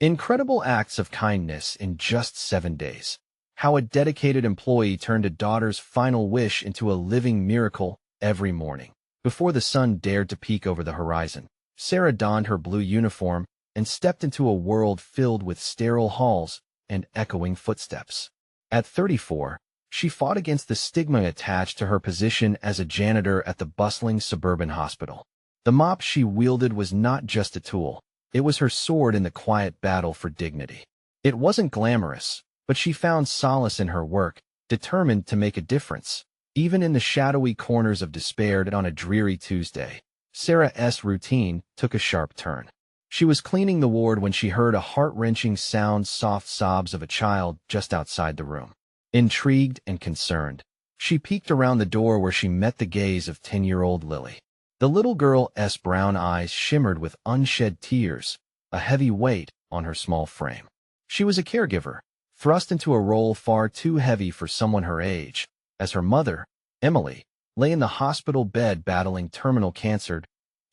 Incredible acts of kindness in just 7 days. How a dedicated employee turned a daughter's final wish into a living miracle every morning. Before the sun dared to peek over the horizon, Sarah donned her blue uniform and stepped into a world filled with sterile halls and echoing footsteps. At 34, she fought against the stigma attached to her position as a janitor at the bustling suburban hospital. The mop she wielded was not just a tool. It was her sword in the quiet battle for dignity. It wasn't glamorous, but she found solace in her work, determined to make a difference. Even in the shadowy corners of despair on a dreary Tuesday, Sarah's routine took a sharp turn. She was cleaning the ward when she heard a heart-wrenching sound, soft sobs of a child just outside the room. Intrigued and concerned, she peeked around the door where she met the gaze of 10-year-old Lily. The little girl's brown eyes shimmered with unshed tears, a heavy weight on her small frame. She was a caregiver, thrust into a role far too heavy for someone her age, as her mother, Emily, lay in the hospital bed battling terminal cancer.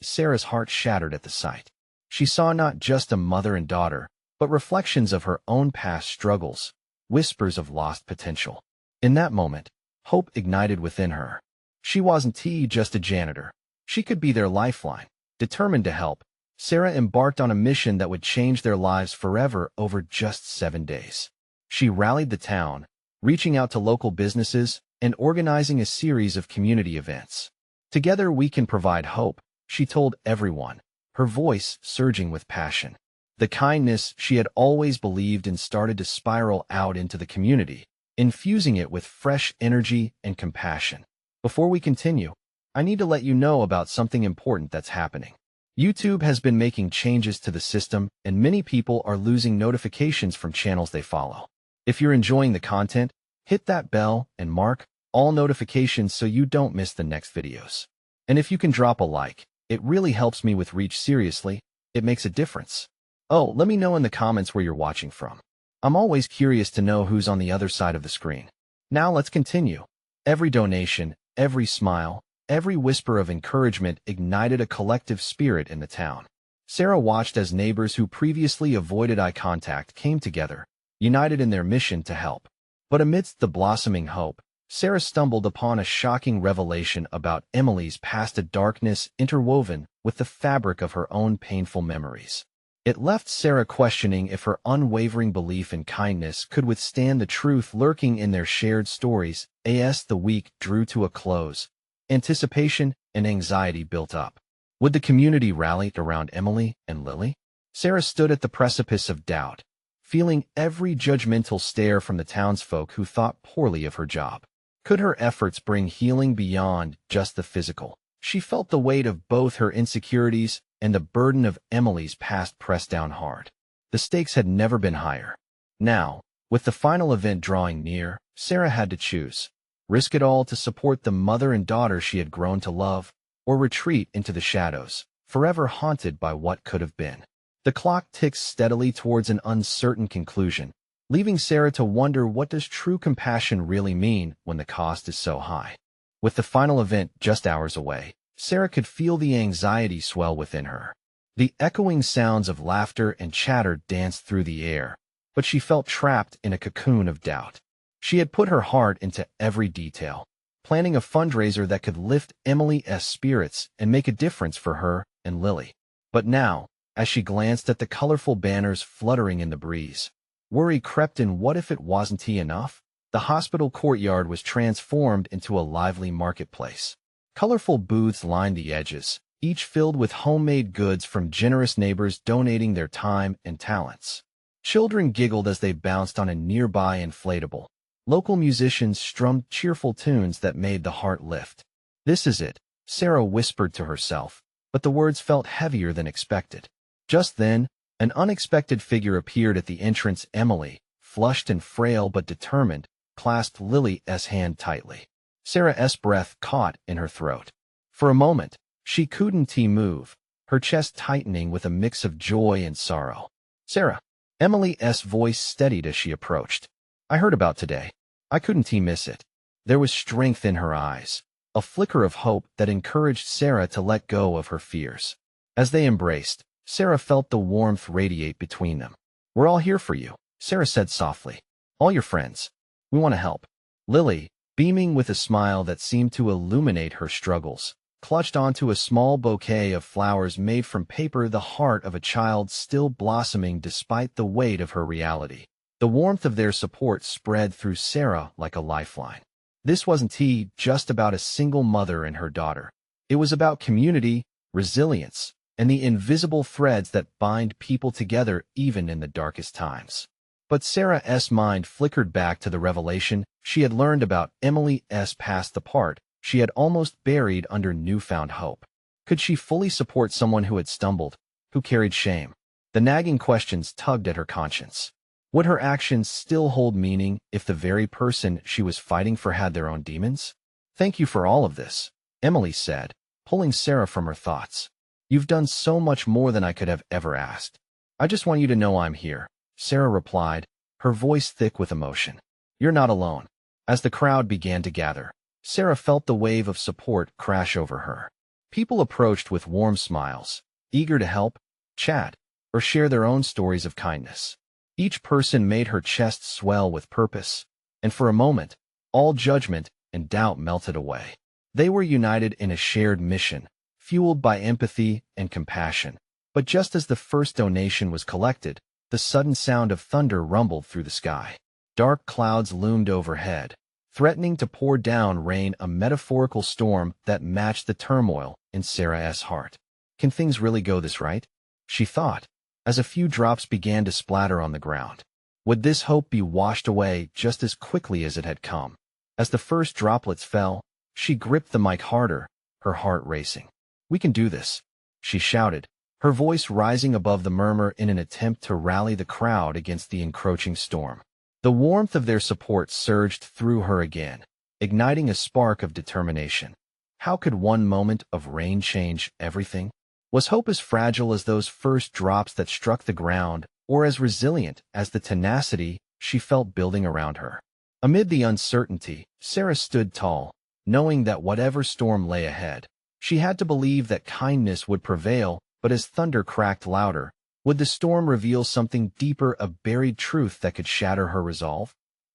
Sarah's heart shattered at the sight. She saw not just a mother and daughter, but reflections of her own past struggles, whispers of lost potential. In that moment, hope ignited within her. She wasn't just a janitor. She could be their lifeline. Determined to help, Sarah embarked on a mission that would change their lives forever over just 7 days. She rallied the town, reaching out to local businesses and organizing a series of community events. Together we can provide hope, she told everyone, her voice surging with passion. The kindness she had always believed in started to spiral out into the community, infusing it with fresh energy and compassion. Before we continue, I need to let you know about something important that's happening. YouTube has been making changes to the system, and many people are losing notifications from channels they follow. If you're enjoying the content, hit that bell and mark all notifications so you don't miss the next videos. And if you can drop a like, it really helps me with reach. Seriously, it makes a difference. Oh, let me know in the comments where you're watching from. I'm always curious to know who's on the other side of the screen. Now let's continue. Every donation, every smile, every whisper of encouragement ignited a collective spirit in the town. Sarah watched as neighbors who previously avoided eye contact came together, united in their mission to help. But amidst the blossoming hope, Sarah stumbled upon a shocking revelation about Emily's past, a darkness interwoven with the fabric of her own painful memories. It left Sarah questioning if her unwavering belief in kindness could withstand the truth lurking in their shared stories. As the week drew to a close, anticipation and anxiety built up. Would the community rally around Emily and Lily? Sarah stood at the precipice of doubt, feeling every judgmental stare from the townsfolk who thought poorly of her job. Could her efforts bring healing beyond just the physical? She felt the weight of both her insecurities and the burden of Emily's past pressed down hard. The stakes had never been higher. Now, with the final event drawing near, Sarah had to choose. Risk it all to support the mother and daughter she had grown to love, or retreat into the shadows, forever haunted by what could have been. The clock ticks steadily towards an uncertain conclusion, leaving Sarah to wonder, what does true compassion really mean when the cost is so high? With the final event just hours away, Sarah could feel the anxiety swell within her. The echoing sounds of laughter and chatter danced through the air, but she felt trapped in a cocoon of doubt. She had put her heart into every detail, planning a fundraiser that could lift Emily's spirits and make a difference for her and Lily. But now, as she glanced at the colorful banners fluttering in the breeze, worry crept in. What if it wasn't enough? The hospital courtyard was transformed into a lively marketplace. Colorful booths lined the edges, each filled with homemade goods from generous neighbors donating their time and talents. Children giggled as they bounced on a nearby inflatable. Local musicians strummed cheerful tunes that made the heart lift. This is it, Sarah whispered to herself, but the words felt heavier than expected. Just then, an unexpected figure appeared at the entrance. Emily, flushed and frail but determined, clasped Lily's hand tightly. Sarah's breath caught in her throat. For a moment, she couldn't move, her chest tightening with a mix of joy and sorrow. Sarah, Emily's voice steadied as she approached. I heard about today. I couldn't miss it. There was strength in her eyes, a flicker of hope that encouraged Sarah to let go of her fears. As they embraced, Sarah felt the warmth radiate between them. We're all here for you, Sarah said softly. All your friends. We want to help. Lily, beaming with a smile that seemed to illuminate her struggles, clutched onto a small bouquet of flowers made from paper, the heart of a child still blossoming despite the weight of her reality. The warmth of their support spread through Sarah like a lifeline. This wasn't just about a single mother and her daughter. It was about community, resilience, and the invisible threads that bind people together even in the darkest times. But Sarah's mind flickered back to the revelation she had learned about Emily's past, the part she had almost buried under newfound hope. Could she fully support someone who had stumbled, who carried shame? The nagging questions tugged at her conscience. Would her actions still hold meaning if the very person she was fighting for had their own demons? Thank you for all of this, Emily said, pulling Sarah from her thoughts. You've done so much more than I could have ever asked. I just want you to know I'm here, Sarah replied, her voice thick with emotion. You're not alone. As the crowd began to gather, Sarah felt the wave of support crash over her. People approached with warm smiles, eager to help, chat, or share their own stories of kindness. Each person made her chest swell with purpose, and for a moment, all judgment and doubt melted away. They were united in a shared mission, fueled by empathy and compassion. But just as the first donation was collected, the sudden sound of thunder rumbled through the sky. Dark clouds loomed overhead, threatening to pour down rain, a metaphorical storm that matched the turmoil in Sarah's heart. Can things really go this right? She thought, as a few drops began to splatter on the ground. Would this hope be washed away just as quickly as it had come? As the first droplets fell, she gripped the mic harder, her heart racing. We can do this, she shouted, her voice rising above the murmur in an attempt to rally the crowd against the encroaching storm. The warmth of their support surged through her again, igniting a spark of determination. How could one moment of rain change everything? Was hope as fragile as those first drops that struck the ground, or as resilient as the tenacity she felt building around her? Amid the uncertainty, Sarah stood tall, knowing that whatever storm lay ahead, she had to believe that kindness would prevail. But as thunder cracked louder, would the storm reveal something deeper, a buried truth that could shatter her resolve?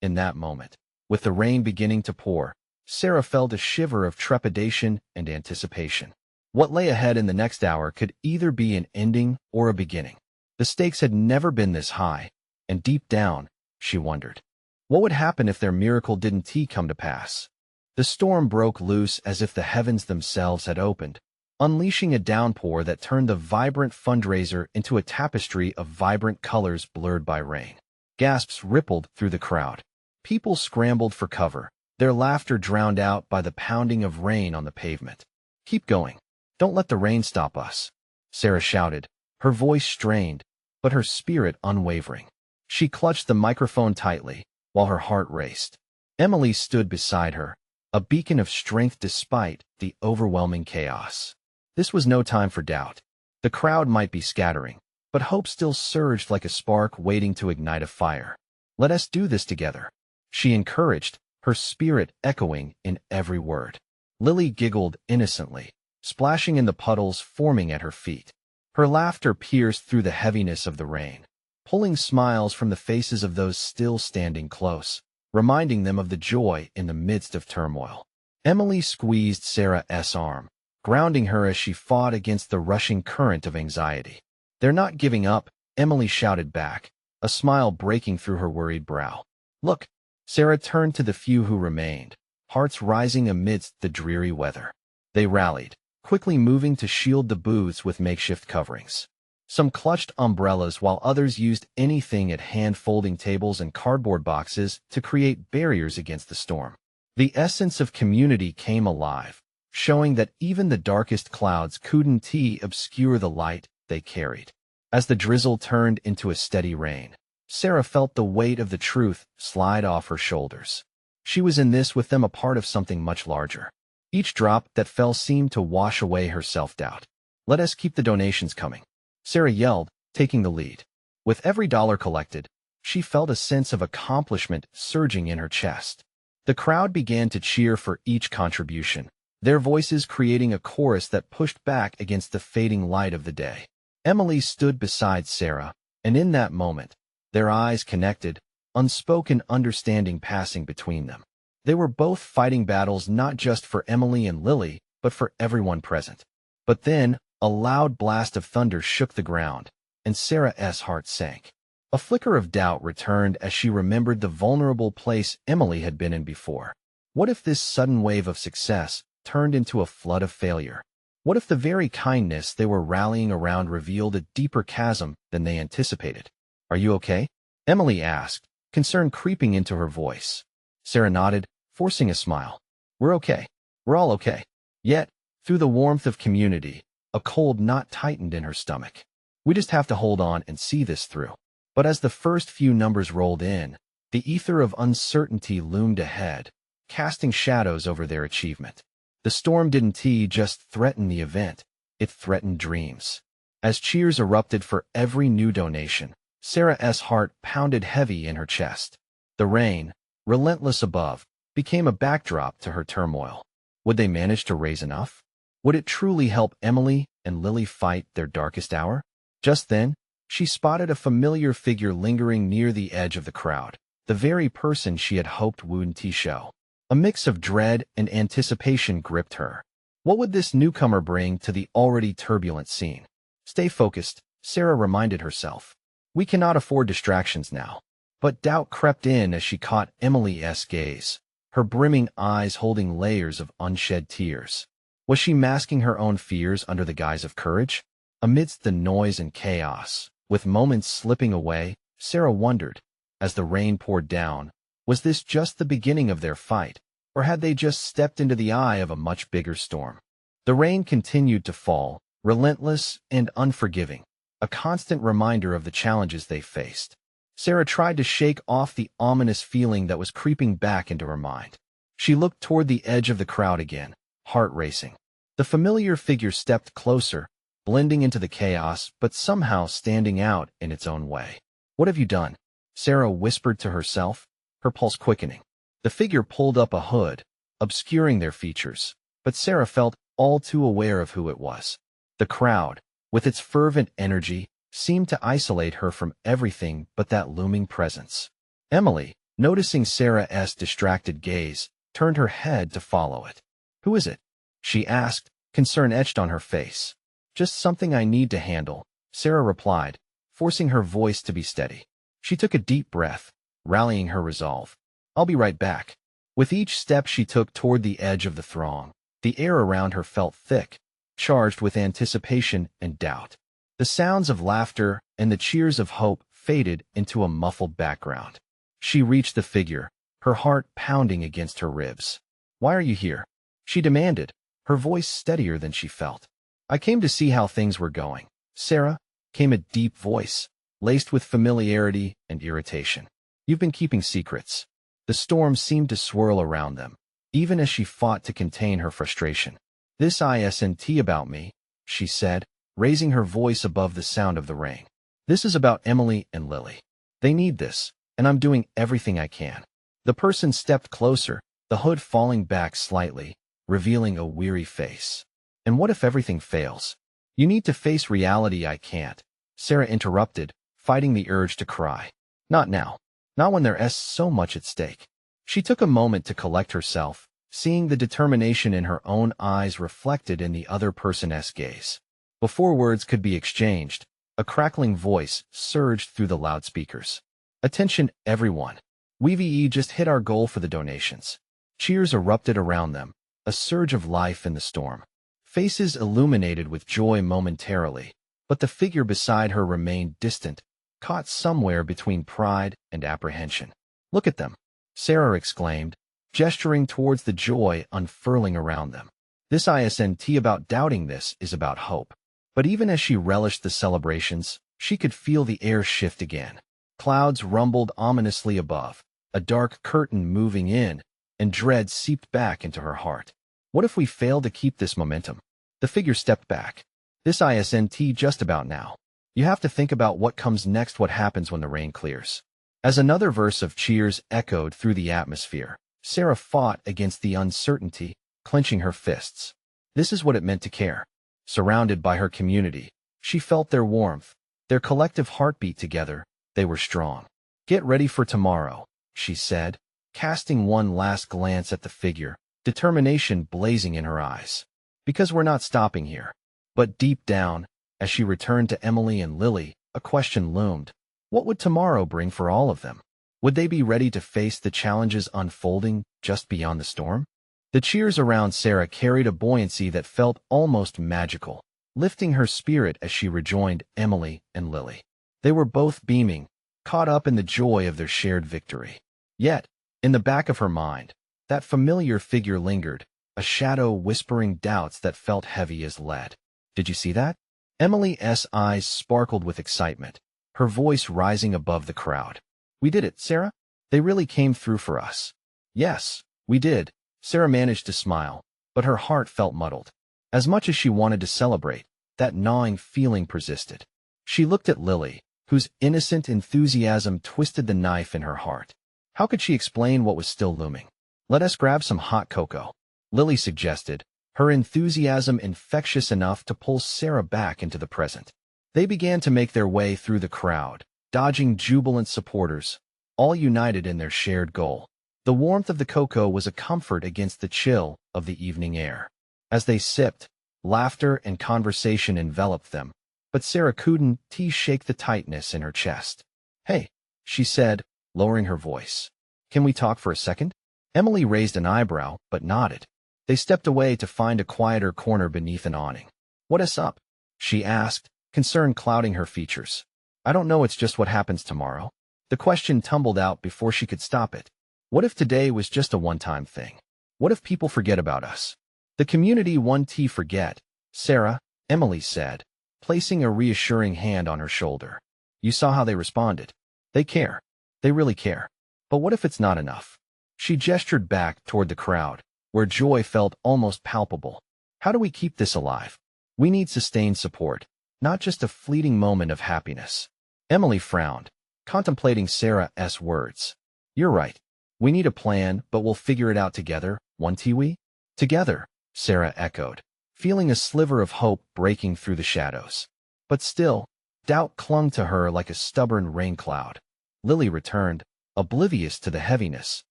In that moment, with the rain beginning to pour, Sarah felt a shiver of trepidation and anticipation. What lay ahead in the next hour could either be an ending or a beginning. The stakes had never been this high, and deep down, she wondered, what would happen if their miracle didn't come to pass? The storm broke loose as if the heavens themselves had opened, unleashing a downpour that turned the vibrant fundraiser into a tapestry of vibrant colors blurred by rain. Gasps rippled through the crowd. People scrambled for cover, their laughter drowned out by the pounding of rain on the pavement. Keep going. Don't let the rain stop us, Sarah shouted, her voice strained, but her spirit unwavering. She clutched the microphone tightly, while her heart raced. Emily stood beside her, a beacon of strength despite the overwhelming chaos. This was no time for doubt. The crowd might be scattering, but hope still surged like a spark waiting to ignite a fire. Let us do this together, she encouraged, her spirit echoing in every word. Lily giggled innocently, splashing in the puddles forming at her feet. Her laughter pierced through the heaviness of the rain, pulling smiles from the faces of those still standing close, reminding them of the joy in the midst of turmoil. Emily squeezed Sarah's arm, grounding her as she fought against the rushing current of anxiety. They're not giving up, Emily shouted back, a smile breaking through her worried brow. Look, Sarah turned to the few who remained, hearts rising amidst the dreary weather. They rallied, quickly moving to shield the booths with makeshift coverings. Some clutched umbrellas while others used anything at hand, folding tables and cardboard boxes to create barriers against the storm. The essence of community came alive, showing that even the darkest clouds couldn't obscure the light they carried. As the drizzle turned into a steady rain, Sarah felt the weight of the truth slide off her shoulders. She was in this with them, a part of something much larger. Each drop that fell seemed to wash away her self-doubt. Let us keep the donations coming, Sarah yelled, taking the lead. With every dollar collected, she felt a sense of accomplishment surging in her chest. The crowd began to cheer for each contribution, their voices creating a chorus that pushed back against the fading light of the day. Emily stood beside Sarah, And in that moment, their eyes connected, unspoken understanding passing between them. They were both fighting battles not just for Emily and Lily, but for everyone present. But then, a loud blast of thunder shook the ground, and Sarah's heart sank. A flicker of doubt returned as she remembered the vulnerable place Emily had been in before. What if this sudden wave of success turned into a flood of failure? What if the very kindness they were rallying around revealed a deeper chasm than they anticipated? "Are you okay?" Emily asked, concern creeping into her voice. Sarah nodded, forcing a smile. "We're okay. We're all okay." Yet, through the warmth of community, a cold knot tightened in her stomach. "We just have to hold on and see this through." But as the first few numbers rolled in, the ether of uncertainty loomed ahead, casting shadows over their achievement. The storm didn't just threaten the event, it threatened dreams. As cheers erupted for every new donation, Sarah's heart pounded heavy in her chest. The rain, relentless above, became a backdrop to her turmoil. Would they manage to raise enough? Would it truly help Emily and Lily fight their darkest hour? Just then, she spotted a familiar figure lingering near the edge of the crowd, the very person she had hoped wouldn't show. A mix of dread and anticipation gripped her. What would this newcomer bring to the already turbulent scene? "Stay focused," Sarah reminded herself. "We cannot afford distractions now." But doubt crept in as she caught Emily's gaze, her brimming eyes holding layers of unshed tears. Was she masking her own fears under the guise of courage? Amidst the noise and chaos, with moments slipping away, Sarah wondered, as the rain poured down, was this just the beginning of their fight, or had they just stepped into the eye of a much bigger storm? The rain continued to fall, relentless and unforgiving, a constant reminder of the challenges they faced. Sarah tried to shake off the ominous feeling that was creeping back into her mind. She looked toward the edge of the crowd again, heart racing. The familiar figure stepped closer, blending into the chaos, but somehow standing out in its own way. "What have you done?" Sarah whispered to herself, her pulse quickening. The figure pulled up a hood, obscuring their features, but Sarah felt all too aware of who it was. The crowd, with its fervent energy, seemed to isolate her from everything but that looming presence. Emily, noticing Sarah's distracted gaze, turned her head to follow it. "Who is it?" she asked, concern etched on her face. "Just something I need to handle," Sarah replied, forcing her voice to be steady. She took a deep breath, rallying her resolve. "I'll be right back." With each step she took toward the edge of the throng, the air around her felt thick, charged with anticipation and doubt. The sounds of laughter and the cheers of hope faded into a muffled background. She reached the figure, her heart pounding against her ribs. "Why are you here?" she demanded, her voice steadier than she felt. "I came to see how things were going." "Sarah," came a deep voice, laced with familiarity and irritation. "You've been keeping secrets." The storm seemed to swirl around them, even as she fought to contain her frustration. "This isn't about me," she said, raising her voice above the sound of the rain. "This is about Emily and Lily. They need this, and I'm doing everything I can." The person stepped closer, the hood falling back slightly, revealing a weary face. "And what if everything fails? You need to face reality." "I can't," Sarah interrupted, fighting the urge to cry. "Not now. Not when there's so much at stake." She took a moment to collect herself, seeing the determination in her own eyes reflected in the other person's gaze. Before words could be exchanged, a crackling voice surged through the loudspeakers. "Attention, everyone. We've just hit our goal for the donations." Cheers erupted around them, a surge of life in the storm. Faces illuminated with joy momentarily, but the figure beside her remained distant, caught somewhere between pride and apprehension. "Look at them," Sarah exclaimed, gesturing towards the joy unfurling around them. "This isn't about doubting, this is about hope." But even as she relished the celebrations, she could feel the air shift again. Clouds rumbled ominously above, a dark curtain moving in, and dread seeped back into her heart. What if we fail to keep this momentum? The figure stepped back. "This isn't just about now. You have to think about what comes next, what happens when the rain clears." As another verse of cheers echoed through the atmosphere, Sarah fought against the uncertainty, clenching her fists. This is what it meant to care. Surrounded by her community, she felt their warmth, Their collective heartbeat together, they were strong. "Get ready for tomorrow," she said, casting one last glance at the figure, determination blazing in her eyes. "Because we're not stopping here." But deep down, as she returned to Emily and Lily, a question loomed. What would tomorrow bring for all of them? Would they be ready to face the challenges unfolding just beyond the storm? The cheers around Sarah carried a buoyancy that felt almost magical, lifting her spirit as she rejoined Emily and Lily. They were both beaming, caught up in the joy of their shared victory. Yet, in the back of her mind, that familiar figure lingered, a shadow whispering doubts that felt heavy as lead. "Did you see that?" Emily's eyes sparkled with excitement, her voice rising above the crowd. "We did it, Sarah. They really came through for us." "Yes, we did." Sarah managed to smile, but her heart felt muddled. As much as she wanted to celebrate, that gnawing feeling persisted. She looked at Lily, whose innocent enthusiasm twisted the knife in her heart. How could she explain what was still looming? "Let us grab some hot cocoa," Lily suggested, her enthusiasm infectious enough to pull Sarah back into the present. They began to make their way through the crowd, dodging jubilant supporters, all united in their shared goal. The warmth of the cocoa was a comfort against the chill of the evening air. As they sipped, laughter and conversation enveloped them, but Sarah couldn't shake the tightness in her chest. "Hey," she said, lowering her voice. "Can we talk for a second?" Emily raised an eyebrow, but nodded. They stepped away to find a quieter corner beneath an awning. "What's up?" she asked, concern clouding her features. "I don't know, it's just what happens tomorrow." The question tumbled out before she could stop it. What if today was just a one-time thing? What if people forget about us? "The community won't forget, Sarah," Emily said, placing a reassuring hand on her shoulder. "You saw how they responded. They care. They really care. But what if it's not enough?" She gestured back toward the crowd, where joy felt almost palpable. "How do we keep this alive? We need sustained support, not just a fleeting moment of happiness." Emily frowned, contemplating Sarah's words. "You're right. We need a plan, but we'll figure it out together, won't we?" "Together," Sarah echoed, feeling a sliver of hope breaking through the shadows. But still, doubt clung to her like a stubborn rain cloud. Lily returned, oblivious to the heaviness,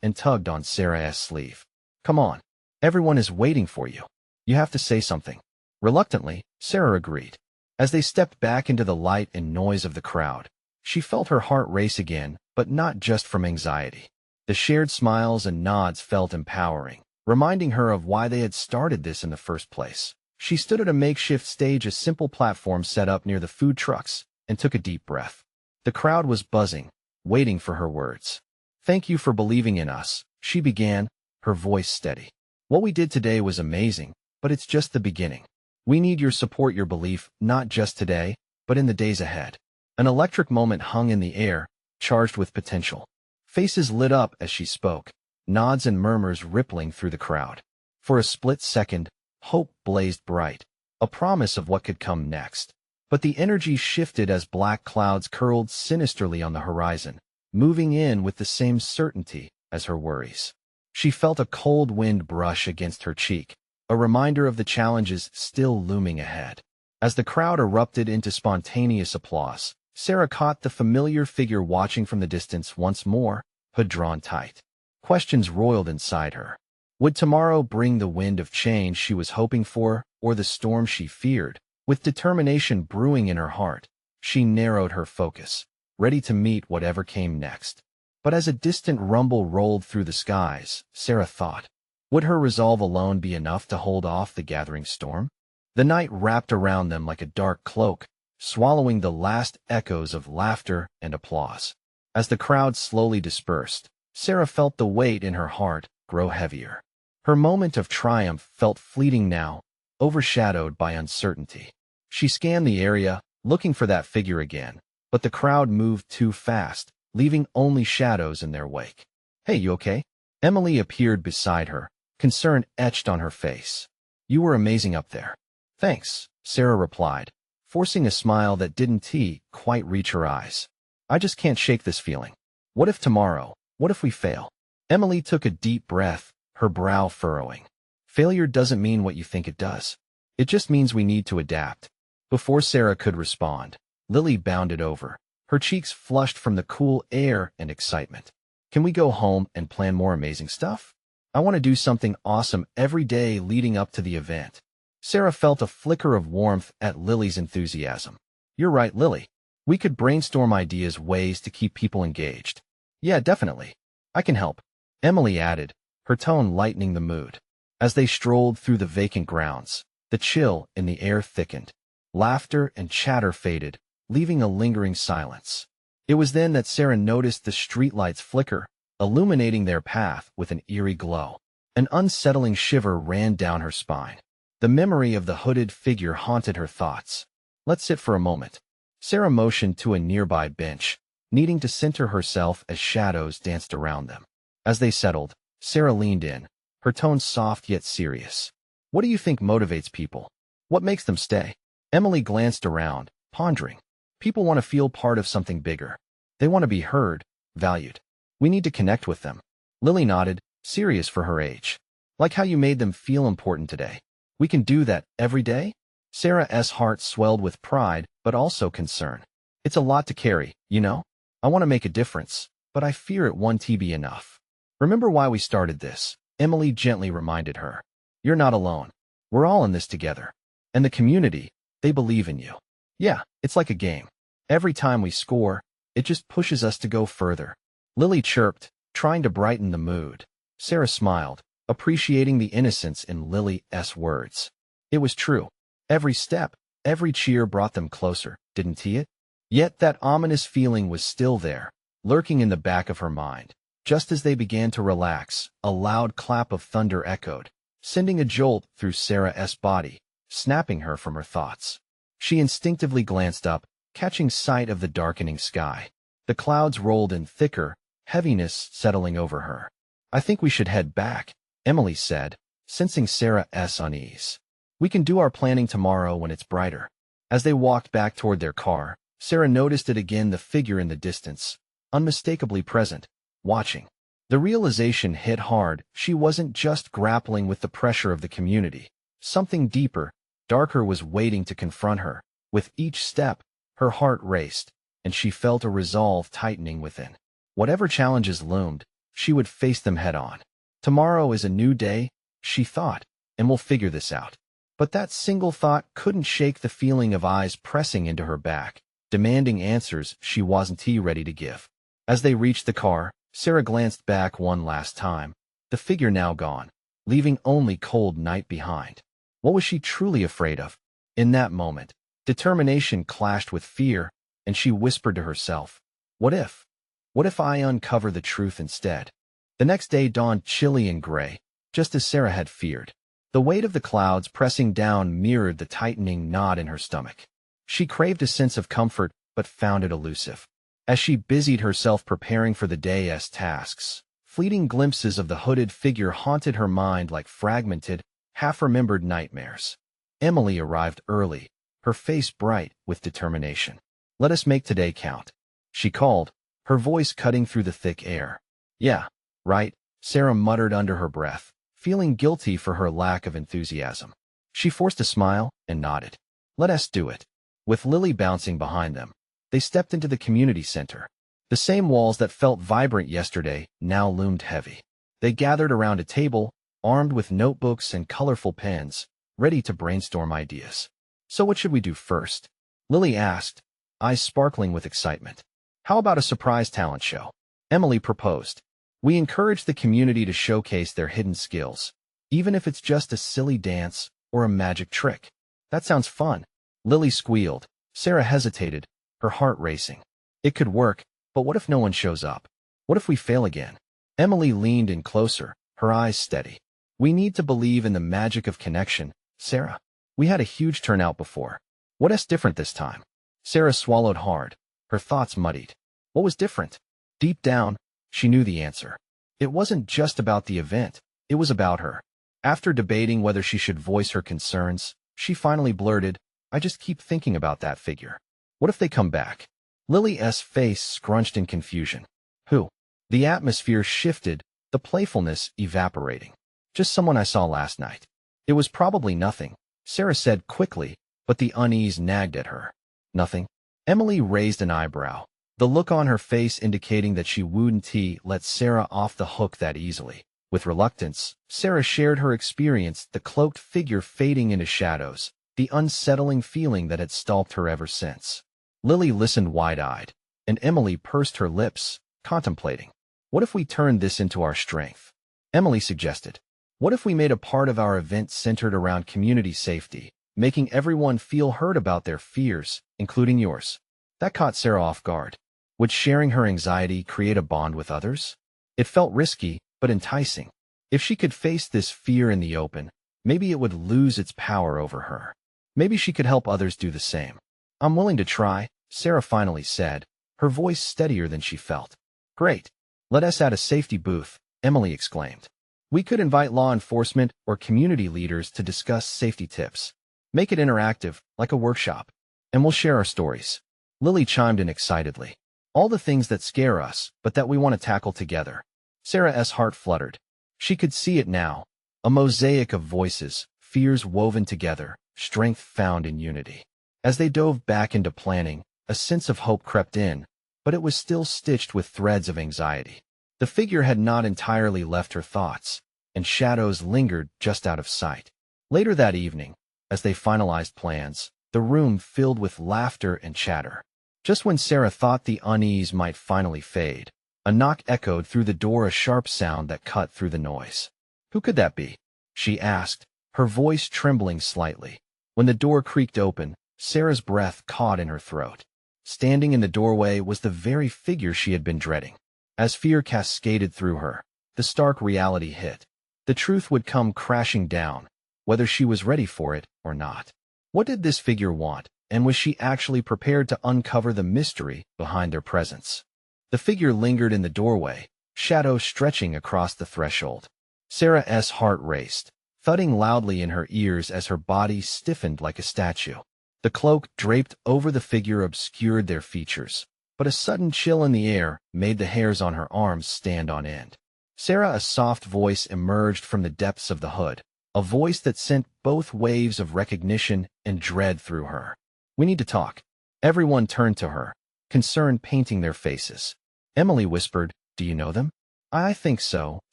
and tugged on Sarah's sleeve. "Come on. Everyone is waiting for you. You have to say something." Reluctantly, Sarah agreed. As they stepped back into the light and noise of the crowd, she felt her heart race again, but not just from anxiety. The shared smiles and nods felt empowering, reminding her of why they had started this in the first place. She stood at a makeshift stage, a simple platform set up near the food trucks, and took a deep breath. The crowd was buzzing, waiting for her words. "Thank you for believing in us," she began, her voice steady. "What we did today was amazing, but it's just the beginning. We need your support, your belief, not just today, but in the days ahead." An electric moment hung in the air, charged with potential. Faces lit up as she spoke, nods and murmurs rippling through the crowd. For a split second, hope blazed bright, a promise of what could come next. But the energy shifted as black clouds curled sinisterly on the horizon, moving in with the same certainty as her worries. She felt a cold wind brush against her cheek, a reminder of the challenges still looming ahead. As the crowd erupted into spontaneous applause, Sarah caught the familiar figure watching from the distance once more, hood drawn tight. Questions roiled inside her. Would tomorrow bring the wind of change she was hoping for, or the storm she feared? With determination brewing in her heart, she narrowed her focus, ready to meet whatever came next. But as a distant rumble rolled through the skies, Sarah thought, would her resolve alone be enough to hold off the gathering storm? The night wrapped around them like a dark cloak, swallowing the last echoes of laughter and applause. As the crowd slowly dispersed, Sarah felt the weight in her heart grow heavier. Her moment of triumph felt fleeting now, overshadowed by uncertainty. She scanned the area, looking for that figure again, but the crowd moved too fast, leaving only shadows in their wake. "Hey, you okay?" Emily appeared beside her, concern etched on her face. "You were amazing up there." "Thanks," Sarah replied, forcing a smile that didn't quite reach her eyes. "I just can't shake this feeling. What if tomorrow? What if we fail?" Emily took a deep breath, her brow furrowing. "Failure doesn't mean what you think it does. It just means we need to adapt." Before Sarah could respond, Lily bounded over, her cheeks flushed from the cool air and excitement. Can we go home and plan more amazing stuff? I want to do something awesome every day leading up to the event. Sarah felt a flicker of warmth at Lily's enthusiasm. You're right, Lily. We could brainstorm ideas, ways to keep people engaged. Yeah, definitely. I can help, Emily added, her tone lightening the mood. As they strolled through the vacant grounds, the chill in the air thickened. Laughter and chatter faded, leaving a lingering silence. It was then that Sarah noticed the streetlights flicker, illuminating their path with an eerie glow. An unsettling shiver ran down her spine. The memory of the hooded figure haunted her thoughts. Let's sit for a moment. Sarah motioned to a nearby bench, needing to center herself as shadows danced around them. As they settled, Sarah leaned in, her tone soft yet serious. What do you think motivates people? What makes them stay? Emily glanced around, pondering. People want to feel part of something bigger. They want to be heard, valued. We need to connect with them. Lily nodded, serious for her age. Like how you made them feel important today. We can do that every day? Sarah's heart swelled with pride, but also concern. It's a lot to carry, you know? I want to make a difference, but I fear it won't be enough. Remember why we started this? Emily gently reminded her. You're not alone. We're all in this together. And the community, they believe in you. Yeah, it's like a game. Every time we score, it just pushes us to go further. Lily chirped, trying to brighten the mood. Sarah smiled, appreciating the innocence in Lily's words. It was true. Every step, every cheer brought them closer, didn't it? Yet that ominous feeling was still there, lurking in the back of her mind. Just as they began to relax, a loud clap of thunder echoed, sending a jolt through Sarah's body, snapping her from her thoughts. She instinctively glanced up, catching sight of the darkening sky. The clouds rolled in thicker, heaviness settling over her. I think we should head back, Emily said, sensing Sarah's unease. We can do our planning tomorrow when it's brighter. As they walked back toward their car, Sarah noticed it again, the figure in the distance, unmistakably present, watching. The realization hit hard. She wasn't just grappling with the pressure of the community. Something deeper, darker was waiting to confront her. With each step, her heart raced, and she felt a resolve tightening within. Whatever challenges loomed, she would face them head-on. Tomorrow is a new day, she thought, and we'll figure this out. But that single thought couldn't shake the feeling of eyes pressing into her back, demanding answers she wasn't ready to give. As they reached the car, Sarah glanced back one last time, the figure now gone, leaving only cold night behind. What was she truly afraid of? In that moment, determination clashed with fear, and she whispered to herself, What if? What if I uncover the truth instead? The next day dawned chilly and gray, just as Sarah had feared. The weight of the clouds pressing down mirrored the tightening knot in her stomach. She craved a sense of comfort, but found it elusive. As she busied herself preparing for the day's tasks, fleeting glimpses of the hooded figure haunted her mind like fragmented, half-remembered nightmares. Emily arrived early, her face bright with determination. Let us make today count, she called, her voice cutting through the thick air. Yeah, right, Sarah muttered under her breath, feeling guilty for her lack of enthusiasm. She forced a smile and nodded. Let us do it. With Lily bouncing behind them, they stepped into the community center. The same walls that felt vibrant yesterday now loomed heavy. They gathered around a table, armed with notebooks and colorful pens, ready to brainstorm ideas. So what should we do first? Lily asked, eyes sparkling with excitement. How about a surprise talent show? Emily proposed. We encourage the community to showcase their hidden skills, even if it's just a silly dance or a magic trick. That sounds fun. Lily squealed. Sarah hesitated, her heart racing. It could work, but what if no one shows up? What if we fail again? Emily leaned in closer, her eyes steady. We need to believe in the magic of connection, Sarah. We had a huge turnout before. What is different this time? Sarah swallowed hard, her thoughts muddied. What was different? Deep down, she knew the answer. It wasn't just about the event, it was about her. After debating whether she should voice her concerns, she finally blurted, I just keep thinking about that figure. What if they come back? Lily's face scrunched in confusion. Who? The atmosphere shifted, the playfulness evaporating. Just someone I saw last night. It was probably nothing, Sarah said quickly, but the unease nagged at her. Nothing? Emily raised an eyebrow, the look on her face indicating that she wouldn't let Sarah off the hook that easily. With reluctance, Sarah shared her experience, the cloaked figure fading into shadows, the unsettling feeling that had stalked her ever since. Lily listened wide-eyed, and Emily pursed her lips, contemplating. What if we turned this into our strength? Emily suggested. What if we made a part of our event centered around community safety, making everyone feel heard about their fears, including yours? That caught Sarah off guard. Would sharing her anxiety create a bond with others? It felt risky, but enticing. If she could face this fear in the open, maybe it would lose its power over her. Maybe she could help others do the same. I'm willing to try, Sarah finally said, her voice steadier than she felt. Great. Let us add a safety booth, Emily exclaimed. We could invite law enforcement or community leaders to discuss safety tips. Make it interactive, like a workshop. And we'll share our stories. Lily chimed in excitedly. All the things that scare us, but that we want to tackle together. Sarah's heart fluttered. She could see it now. A mosaic of voices, fears woven together, strength found in unity. As they dove back into planning, a sense of hope crept in, but it was still stitched with threads of anxiety. The figure had not entirely left her thoughts, and shadows lingered just out of sight. Later that evening, as they finalized plans, the room filled with laughter and chatter. Just when Sarah thought the unease might finally fade, a knock echoed through the door, a sharp sound that cut through the noise. Who could that be? She asked, her voice trembling slightly. When the door creaked open, Sarah's breath caught in her throat. Standing in the doorway was the very figure she had been dreading. As fear cascaded through her, the stark reality hit. The truth would come crashing down, whether she was ready for it or not. What did this figure want, and was she actually prepared to uncover the mystery behind their presence? The figure lingered in the doorway, shadow stretching across the threshold. Sarah's heart raced, thudding loudly in her ears as her body stiffened like a statue. The cloak draped over the figure obscured their features, but a sudden chill in the air made the hairs on her arms stand on end. Sarah, a soft voice emerged from the depths of the hood, a voice that sent both waves of recognition and dread through her. We need to talk. Everyone turned to her, concern painting their faces. Emily whispered, Do you know them? I think so,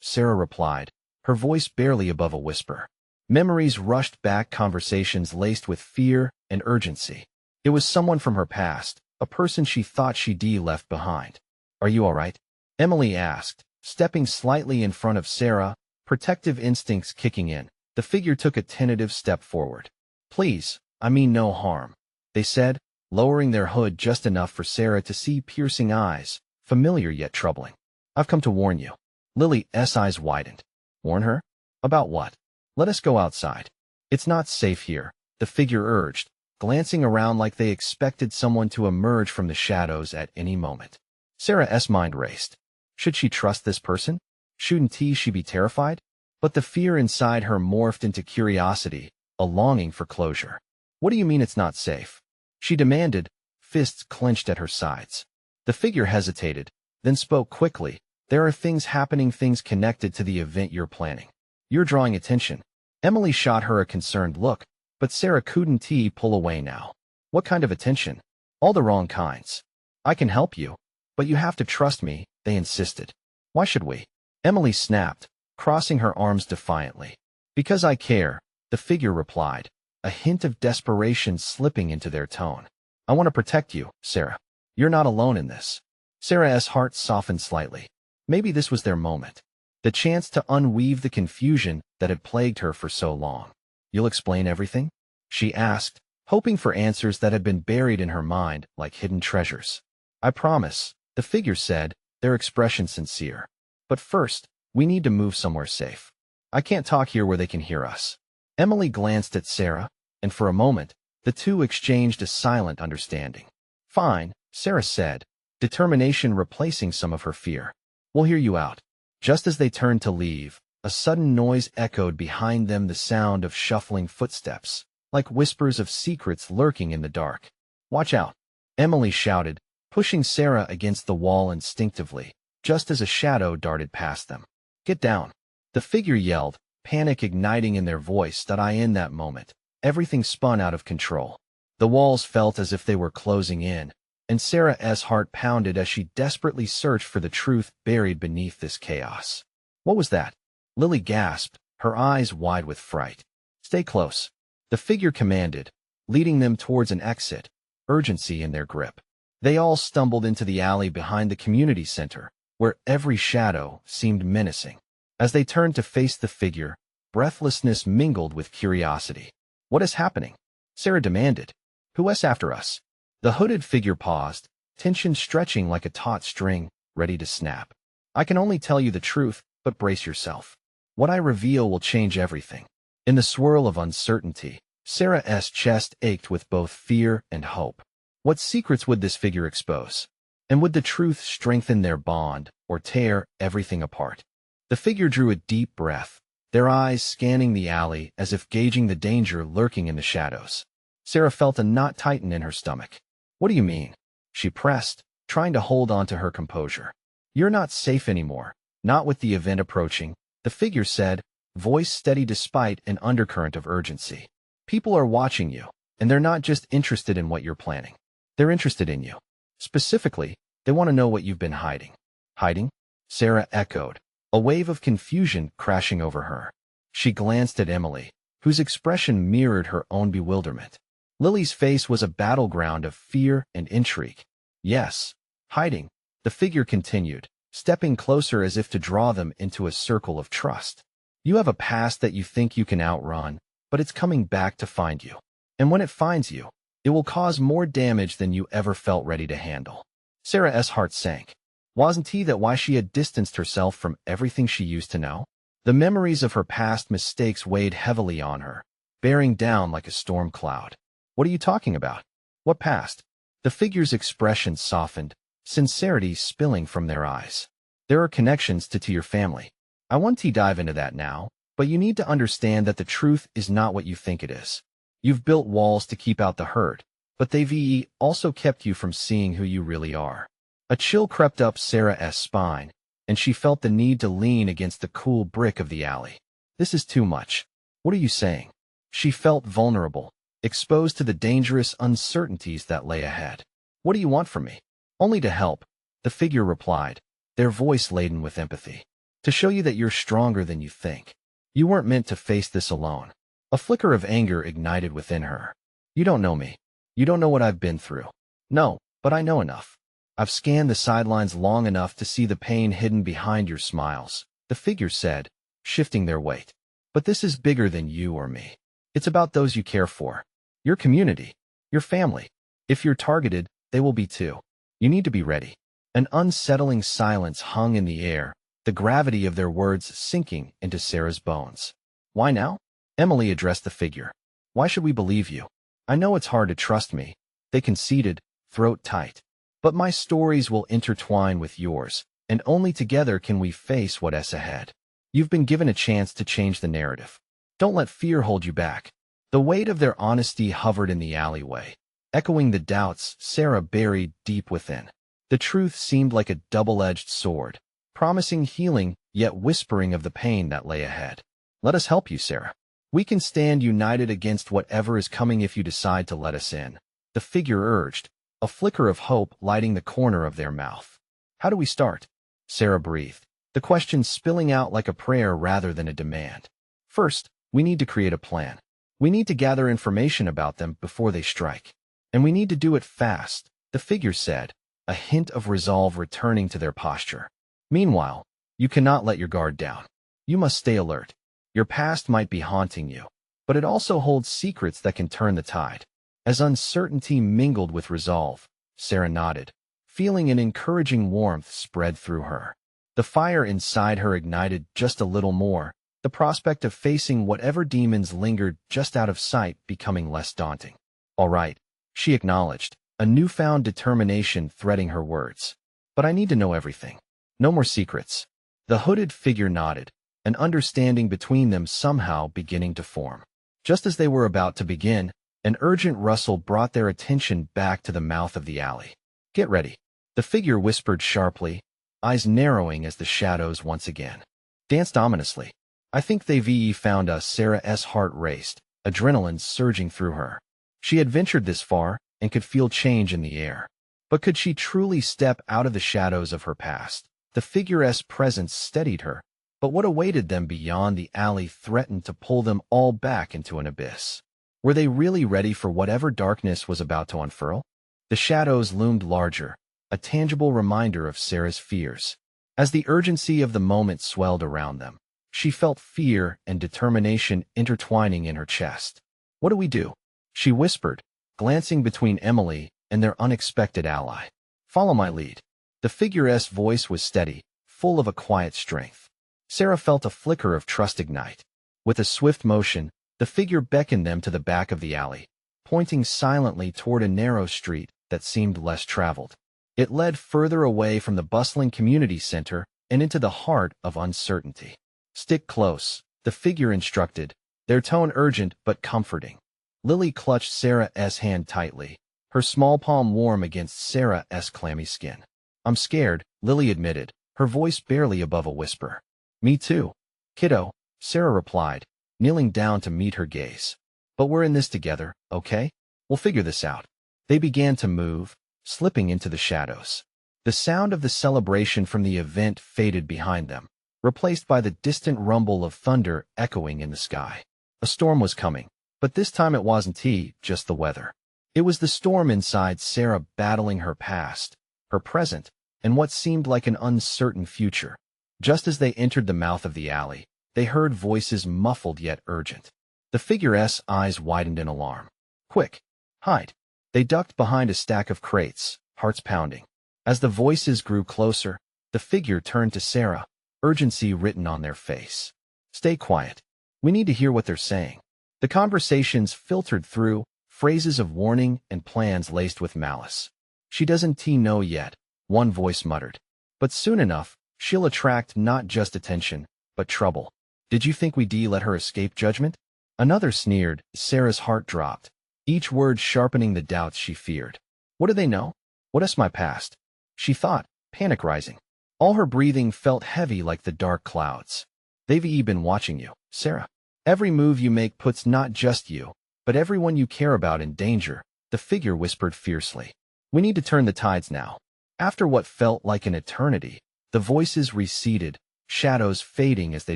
Sarah replied, her voice barely above a whisper. Memories rushed back, conversations laced with fear and urgency. It was someone from her past, a person she thought she'd left behind. Are you all right? Emily asked, stepping slightly in front of Sarah, protective instincts kicking in. The figure took a tentative step forward. Please, I mean no harm, they said, lowering their hood just enough for Sarah to see piercing eyes, familiar yet troubling. I've come to warn you. Lily's eyes widened. Warn her? About what? Let us go outside. It's not safe here, the figure urged, glancing around like they expected someone to emerge from the shadows at any moment. Sarah's mind raced. Should she trust this person? Shouldn't she be terrified? But the fear inside her morphed into curiosity, a longing for closure. What do you mean it's not safe? She demanded, fists clenched at her sides. The figure hesitated, then spoke quickly. There are things happening, things connected to the event you're planning. You're drawing attention. Emily shot her a concerned look, but Sarah couldn't pull away now. What kind of attention? All the wrong kinds. I can help you, but you have to trust me, they insisted. Why should we? Emily snapped, crossing her arms defiantly. Because I care, the figure replied, a hint of desperation slipping into their tone. I want to protect you, Sarah. You're not alone in this. Sarah's heart softened slightly. Maybe this was their moment. The chance to unweave the confusion that had plagued her for so long. You'll explain everything? She asked, hoping for answers that had been buried in her mind like hidden treasures. I promise, the figure said, their expression sincere. But first, we need to move somewhere safe. I can't talk here where they can hear us. Emily glanced at Sarah, and for a moment, the two exchanged a silent understanding. Fine, Sarah said, determination replacing some of her fear. We'll hear you out. Just as they turned to leave, a sudden noise echoed behind them, the sound of shuffling footsteps, like whispers of secrets lurking in the dark. Watch out, Emily shouted, pushing Sarah against the wall instinctively, just as a shadow darted past them. Get down. The figure yelled, panic igniting in their voice. In that moment, everything spun out of control. The walls felt as if they were closing in, and Sarah's heart pounded as she desperately searched for the truth buried beneath this chaos. What was that? Lily gasped, her eyes wide with fright. Stay close, the figure commanded, leading them towards an exit, urgency in their grip. They all stumbled into the alley behind the community center, where every shadow seemed menacing. As they turned to face the figure, breathlessness mingled with curiosity. What is happening? Sarah demanded. Who's after us? The hooded figure paused, tension stretching like a taut string, ready to snap. I can only tell you the truth, but brace yourself. What I reveal will change everything. In the swirl of uncertainty, Sarah's chest ached with both fear and hope. What secrets would this figure expose? And would the truth strengthen their bond, or tear everything apart? The figure drew a deep breath, their eyes scanning the alley as if gauging the danger lurking in the shadows. Sarah felt a knot tighten in her stomach. What do you mean? She pressed, trying to hold on to her composure. You're not safe anymore, not with the event approaching, the figure said, voice steady despite an undercurrent of urgency. People are watching you, and they're not just interested in what you're planning. They're interested in you. Specifically, they want to know what you've been hiding. Hiding? Sarah echoed, a wave of confusion crashing over her. She glanced at Emily, whose expression mirrored her own bewilderment. Lily's face was a battleground of fear and intrigue. Yes, hiding, the figure continued, stepping closer as if to draw them into a circle of trust. You have a past that you think you can outrun, but it's coming back to find you. And when it finds you, it will cause more damage than you ever felt ready to handle. Sarah's heart sank. Wasn't he that why she had distanced herself from everything she used to know? The memories of her past mistakes weighed heavily on her, bearing down like a storm cloud. What are you talking about? What past? The figure's expression softened, sincerity spilling from their eyes. There are connections to your family. I want to dive into that now, but you need to understand that the truth is not what you think it is. You've built walls to keep out the hurt, but they've also kept you from seeing who you really are. A chill crept up Sarah's spine, and she felt the need to lean against the cool brick of the alley. This is too much. What are you saying? She felt vulnerable, exposed to the dangerous uncertainties that lay ahead. What do you want from me? Only to help, the figure replied, their voice laden with empathy. To show you that you're stronger than you think. You weren't meant to face this alone. A flicker of anger ignited within her. You don't know me. You don't know what I've been through. No, but I know enough. I've scanned the sidelines long enough to see the pain hidden behind your smiles, the figure said, shifting their weight. But this is bigger than you or me. It's about those you care for. Your community. Your family. If you're targeted, they will be too. You need to be ready. An unsettling silence hung in the air, the gravity of their words sinking into Sarah's bones. Why now? Emily addressed the figure. Why should we believe you? I know it's hard to trust me, they conceded, throat tight. But my stories will intertwine with yours, and only together can we face what's ahead. You've been given a chance to change the narrative. Don't let fear hold you back. The weight of their honesty hovered in the alleyway, echoing the doubts Sarah buried deep within. The truth seemed like a double-edged sword, promising healing yet whispering of the pain that lay ahead. Let us help you, Sarah. We can stand united against whatever is coming if you decide to let us in, the figure urged, a flicker of hope lighting the corner of their mouth. How do we start? Sarah breathed, the question spilling out like a prayer rather than a demand. First, we need to create a plan. We need to gather information about them before they strike. And we need to do it fast, the figure said, a hint of resolve returning to their posture. Meanwhile, you cannot let your guard down. You must stay alert. Your past might be haunting you, but it also holds secrets that can turn the tide. As uncertainty mingled with resolve, Sarah nodded, feeling an encouraging warmth spread through her. The fire inside her ignited just a little more, the prospect of facing whatever demons lingered just out of sight becoming less daunting. All right, she acknowledged, a newfound determination threading her words. But I need to know everything. No more secrets. The hooded figure nodded, an understanding between them somehow beginning to form. Just as they were about to begin, an urgent rustle brought their attention back to the mouth of the alley. Get ready, the figure whispered sharply, eyes narrowing as the shadows once again danced ominously. I think they've found us. Sarah's heart raced, adrenaline surging through her. She had ventured this far and could feel change in the air. But could she truly step out of the shadows of her past? The figure's presence steadied her, but what awaited them beyond the alley threatened to pull them all back into an abyss. Were they really ready for whatever darkness was about to unfurl? The shadows loomed larger, a tangible reminder of Sarah's fears. As the urgency of the moment swelled around them, she felt fear and determination intertwining in her chest. "What do we do?" she whispered, glancing between Emily and their unexpected ally. "Follow my lead." The figure's voice was steady, full of a quiet strength. Sarah felt a flicker of trust ignite. With a swift motion, the figure beckoned them to the back of the alley, pointing silently toward a narrow street that seemed less traveled. It led further away from the bustling community center and into the heart of uncertainty. "Stick close," the figure instructed, their tone urgent but comforting. Lily clutched Sarah's hand tightly, her small palm warm against Sarah's clammy skin. "I'm scared," Lily admitted, her voice barely above a whisper. "Me too, kiddo," Sarah replied, kneeling down to meet her gaze. "But we're in this together, okay? We'll figure this out." They began to move, slipping into the shadows. The sound of the celebration from the event faded behind them, replaced by the distant rumble of thunder echoing in the sky. A storm was coming, but this time it wasn't just the weather. It was the storm inside Sarah battling her past, her present, and what seemed like an uncertain future. Just as they entered the mouth of the alley, they heard voices muffled yet urgent. The figure's eyes widened in alarm. "Quick, hide." They ducked behind a stack of crates, hearts pounding. As the voices grew closer, the figure turned to Sarah, urgency written on their face. "Stay quiet. We need to hear what they're saying." The conversations filtered through, phrases of warning and plans laced with malice. "She doesn't know yet," one voice muttered. "But soon enough, she'll attract not just attention, but trouble. Did you think we'd let her escape judgment?" Another sneered. Sarah's heart dropped, each word sharpening the doubts she feared. "What do they know? What's my past?" she thought, panic rising. All her breathing felt heavy like the dark clouds. "They've been watching you, Sarah. Every move you make puts not just you, but everyone you care about in danger," the figure whispered fiercely. "We need to turn the tides now." After what felt like an eternity, the voices receded, shadows fading as they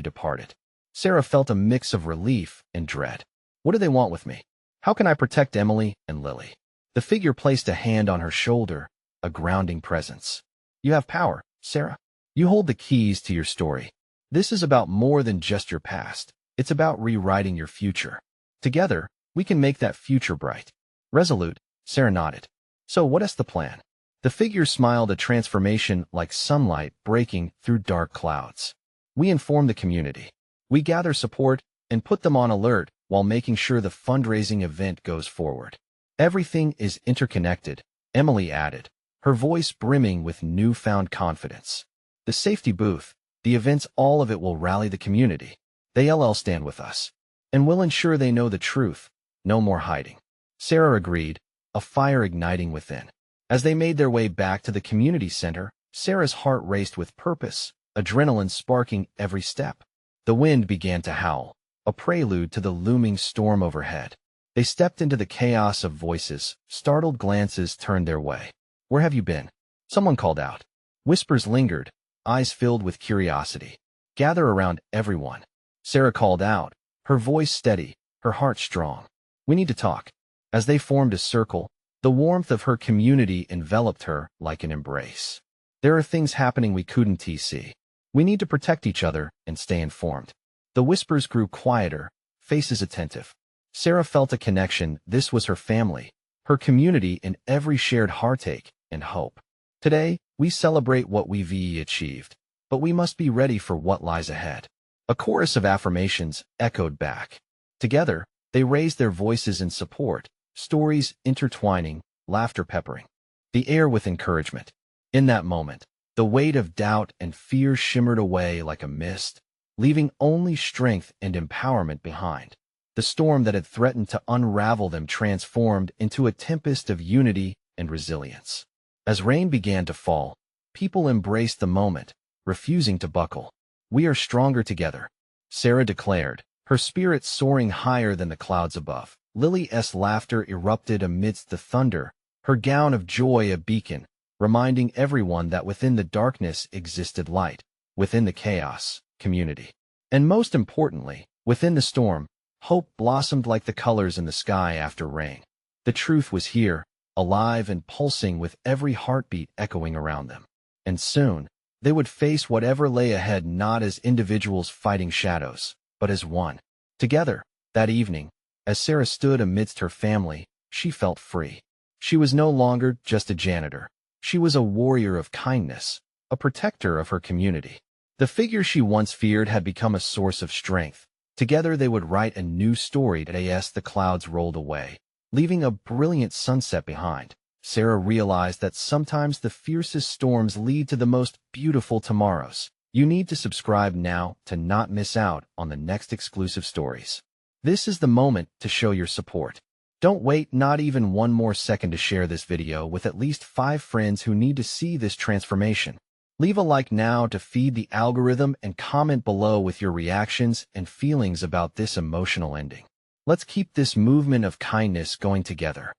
departed. Sarah felt a mix of relief and dread. What do they want with me? How can I protect Emily and Lily? The figure placed a hand on her shoulder, a grounding presence. "You have power, Sarah. You hold the keys to your story. This is about more than just your past. It's about rewriting your future. Together, we can make that future bright." Resolute, Sarah nodded. "So what's the plan?" The figure smiled, a transformation like sunlight breaking through dark clouds. "We inform the community. We gather support and put them on alert while making sure the fundraising event goes forward. Everything is interconnected," Emily added, her voice brimming with newfound confidence. "The safety booth, the events, all of it will rally the community. They'll stand with us. And we'll ensure they know the truth. No more hiding." Sarah agreed, a fire igniting within. As they made their way back to the community center, Sarah's heart raced with purpose, adrenaline sparking every step. The wind began to howl, a prelude to the looming storm overhead. They stepped into the chaos of voices, startled glances turned their way. "Where have you been?" someone called out. Whispers lingered, eyes filled with curiosity. "Gather around, everyone," Sarah called out, her voice steady, her heart strong. "We need to talk." As they formed a circle, the warmth of her community enveloped her like an embrace. "There are things happening we couldn't see. We need to protect each other and stay informed." The whispers grew quieter, faces attentive. Sarah felt a connection. This was her family, her community in every shared heartache and hope. "Today, we celebrate what we've achieved, but we must be ready for what lies ahead." A chorus of affirmations echoed back. Together, they raised their voices in support, stories intertwining, laughter peppering the air with encouragement. In that moment, the weight of doubt and fear shimmered away like a mist, leaving only strength and empowerment behind. The storm that had threatened to unravel them transformed into a tempest of unity and resilience. As rain began to fall, people embraced the moment, refusing to buckle. "We are stronger together," Sarah declared, her spirit soaring higher than the clouds above. Lily's laughter erupted amidst the thunder, her gown of joy a beacon, reminding everyone that within the darkness existed light, within the chaos, community. And most importantly, within the storm, hope blossomed like the colors in the sky after rain. The truth was here, alive and pulsing with every heartbeat echoing around them. And soon, they would face whatever lay ahead not as individuals fighting shadows, but as one. Together, that evening, as Sarah stood amidst her family, she felt free. She was no longer just a janitor. She was a warrior of kindness, a protector of her community. The figure she once feared had become a source of strength. Together they would write a new story as the clouds rolled away, leaving a brilliant sunset behind. Sarah realized that sometimes the fiercest storms lead to the most beautiful tomorrows. You need to subscribe now to not miss out on the next exclusive stories. This is the moment to show your support. Don't wait not even one more second to share this video with at least 5 friends who need to see this transformation. Leave a like now to feed the algorithm and comment below with your reactions and feelings about this emotional ending. Let's keep this movement of kindness going together.